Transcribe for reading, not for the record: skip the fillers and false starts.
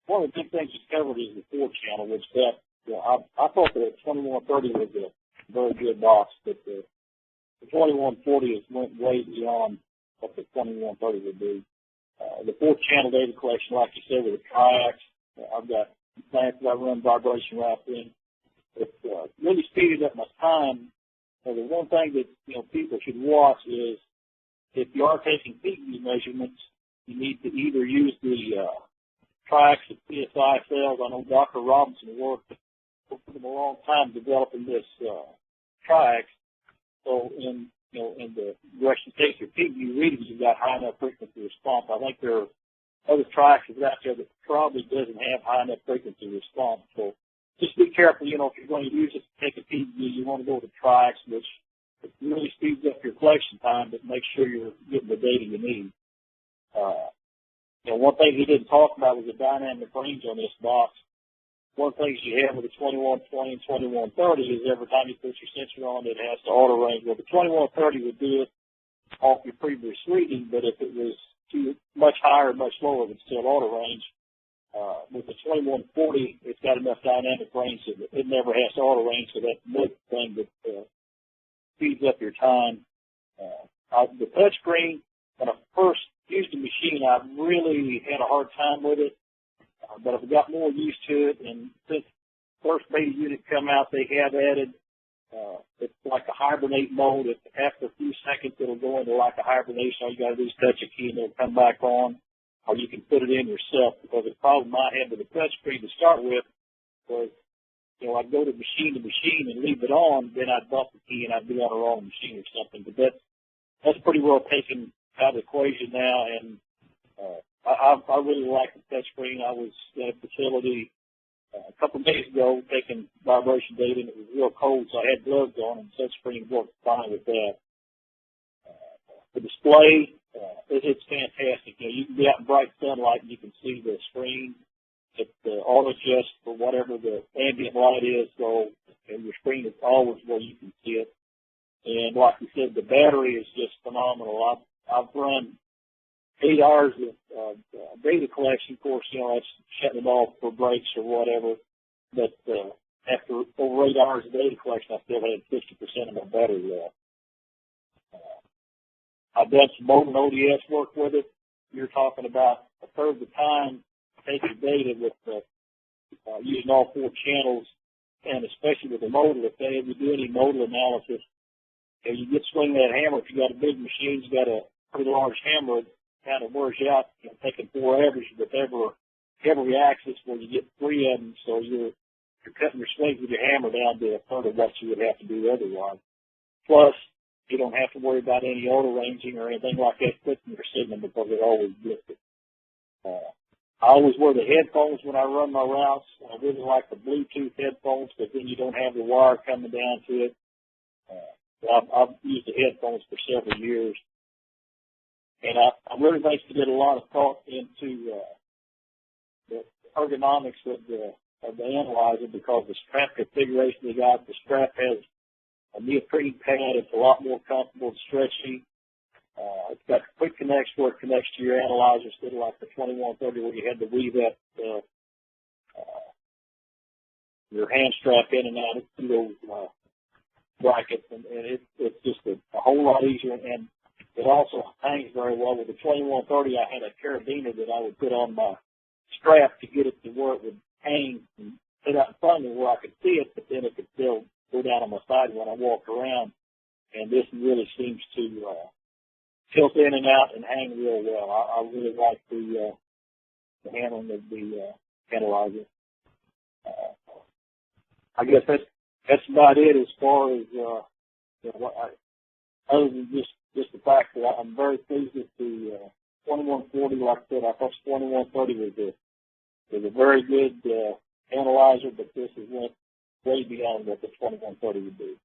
one of the big things discovered is the 4-channel, which that, I thought that 2130 was a very good box, but the 2140 has went way beyond what the 2130 would do. The 4-channel data collection, like you said, with the triacs, I've got plants that I run vibration wrapped in. It really speeded up my time. The one thing that people should watch is if you are taking peak view measurements, you need to either use the triacs of CSI cells. I know Dr. Robinson worked for a long time developing this triacs. So in the direction you take your peak view readings, you've got high enough frequency response. I think there are other triacs out there that probably doesn't have high enough frequency response. So just be careful, if you're going to use it to take a peak view, you want to go with the triacs, which really speeds up your collection time, but make sure you're getting the data you need. One thing he didn't talk about was the dynamic range on this box. One of the things you have with the 2120 and 2130 is every time you put your sensor on, it has to auto range. Well, the 2130 would do it off your previous reading, but if it was too much higher or much lower, it would still auto range. With the 2140, it's got enough dynamic range that it never has to auto range, so that's the thing that speeds up your time. The touchscreen, when I first used the machine, I really had a hard time with it, but I've got more used to it, and since first beta unit come out, they have added, it's like a hibernate mode. After a few seconds, it'll go into like a hibernation. All you got to do is touch a key and it'll come back on, or you can put it in yourself, because the problem I had with the touchscreen to start with was, I'd go to machine and leave it on, then I'd bump the key and I'd be on the wrong machine or something. But that's pretty well taken out of the equation now, and I really like the touchscreen. I was at a facility a couple of days ago taking vibration data, and it was real cold, so I had gloves on, and the touchscreen worked fine with that. The display, it's fantastic. You can be out in bright sunlight and you can see the screen. It auto-adjusts for whatever the ambient light is, so your screen is always where you can see it. And like you said, the battery is just phenomenal. I've run 8 hours of data collection. Of course, that's shutting it off for breaks or whatever. But after over 8 hours of data collection, I still had 50% of my battery left. I've done some modem ODS work with it. You're talking about a third of the time taking data with using all 4 channels, and especially with the modal. If you do any modal analysis, you get swing that hammer. If you got a big machine, you got a pretty large hammer, it kind of wears you out, taking 4 averages with every axis where you get 3 of them, so you're cutting your swings with your hammer down to a third of what you would have to do otherwise. Plus, you don't have to worry about any auto ranging or anything like that clicking your signal, because it always gets it. I always wear the headphones when I run my routes. I really like the Bluetooth headphones, because then you don't have the wire coming down to it. I've used the headphones for several years. And I really think they did a lot of thought into the ergonomics of the analyzer, because the strap configuration they got, the strap has a neoprene pad. It's a lot more comfortable and stretchy. It's got quick connects where it connects to your analyzer, instead of like the 2130 where you had to weave that your hand strap in and out through those brackets, and it's just a whole lot easier, and it also hangs very well. With the 2130, I had a carabiner that I would put on my strap to get it to where it would hang and sit out in front of me where I could see it, but then it could still go down on my side when I walked around. And this really seems to tilt in and out and hang real well. I really like the handling of the analyzer. I guess that's about it as far as other than just the fact that I'm very pleased with the 2140. Like I said, I thought 2130 was a very good analyzer, but this has went way beyond what the 2130 would do.